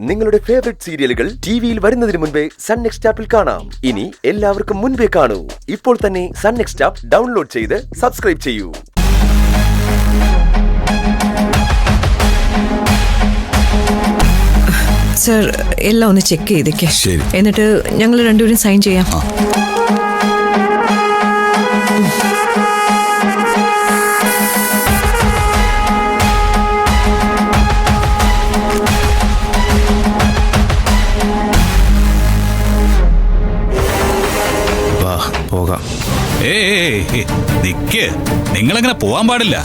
നിങ്ങളുടെ ഫേവറേറ്റ് സീരിയലുകൾ ടിവിയിൽ വരുന്നതിന് മുൻപേ സൺ നെക്സ്റ്റ് ആപ്പിൽ കാണാം. ഇനി എല്ലാവർക്കും മുൻപേ കാണൂ. ഇപ്പോൾ തന്നെ സൺ നെക്സ്റ്റ് ആപ്പ് ഡൗൺലോഡ് ചെയ്ത് സബ്സ്ക്രൈബ് ചെയ്യൂ. സർ, എല്ലാം ഒന്ന് ചെക്ക് ചെയ്തേക്ക്. എന്നിട്ട് ഞങ്ങൾ രണ്ടുപേരും സൈൻ ചെയ്യാം. പോകാം. നിക്ക്, നിങ്ങളങ്ങനെ പോവാൻ പാടില്ല.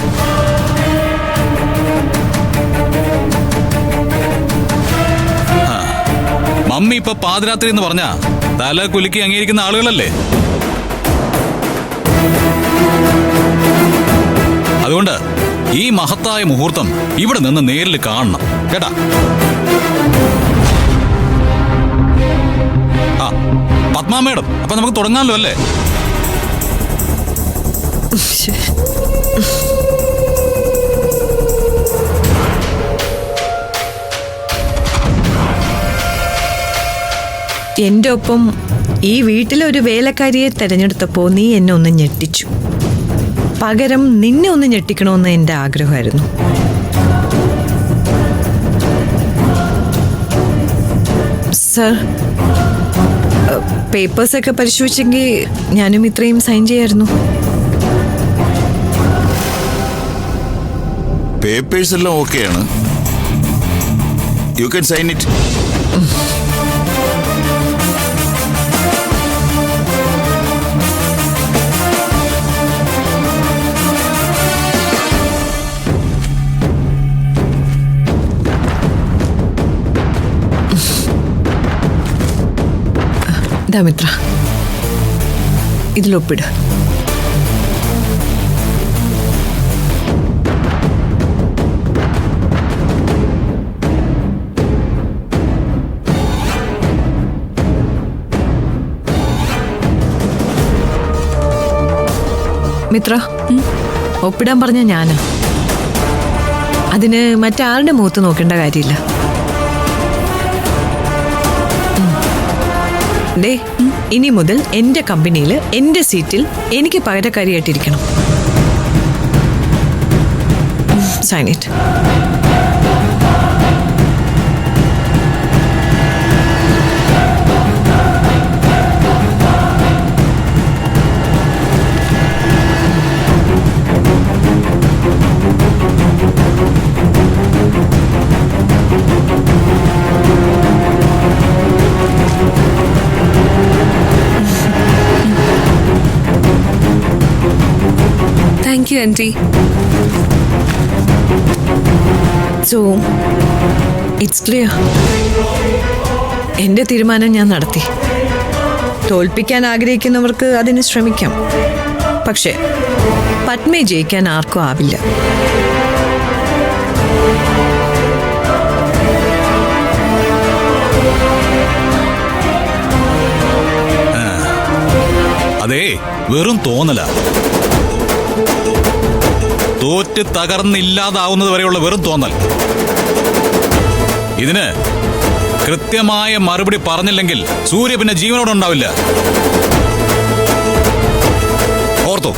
മമ്മി ഇപ്പൊ പാതിരാത്രി എന്ന് പറഞ്ഞാ തല കുലുക്കി അംഗീകരിക്കുന്ന ആളുകളല്ലേ. അതുകൊണ്ട് ഈ മഹത്തായ മുഹൂർത്തം ഇവിടെ നിന്ന് നേരിൽ കാണണം കേട്ടാ. പത്മ മേഡം, അപ്പൊ നമുക്ക് തുടങ്ങാമല്ലോ അല്ലേ? എന്റെ ഒപ്പം ഈ വീട്ടിലെ ഒരു വേലക്കാരിയെ തെരഞ്ഞെടുത്തപ്പോ നീ എന്നെ ഒന്ന് ഞെട്ടിച്ചു. പകരം നിന്നെ ഒന്ന് ഞെട്ടിക്കണമെന്ന് എന്റെ ആഗ്രഹമായിരുന്നു. സർ, പേപ്പേഴ്സൊക്കെ പരിശോധിച്ചെങ്കിൽ ഞാനും ഇത്രയും സൈൻ ചെയ്യായിരുന്നു. പേപ്പേഴ്സ് എല്ലാം ഓക്കെയാണ്. You can sign it. Mitra, ഇതിലൊപ്പിട്. മിത്ര, ഒപ്പിടാൻ പറഞ്ഞ ഞാനാ. അതിന് മറ്റാരുടെ മുഖത്ത് നോക്കേണ്ട കാര്യമില്ല. ഇനി മുതൽ എന്റെ കമ്പനിയിൽ എന്റെ സീറ്റിൽ എനിക്ക് പകരക്കാരിയായിട്ടിരിക്കണം. Sign it. Thank you, Auntie. So, it's clear. എന്റെ തീരുമാനം ഞാൻ നടത്തി. തോൽപ്പിക്കാൻ ആഗ്രഹിക്കുന്നവർക്ക് അതിന് ശ്രമിക്കാം. പക്ഷേ പത്മയെ ജയിക്കാൻ ആർക്കും ആവില്ല. അതേ, വെറും തോന്നല. തോറ്റ് തകർന്നില്ലാതാവുന്നത് വരെയുള്ള വെറും തോന്നൽ. ഇതിന് കൃത്യമായ മറുപടി പറഞ്ഞില്ലെങ്കിൽ സൂര്യ പിന്നെ ജീവനോടെ ഉണ്ടാവില്ല. ഓർത്തോ?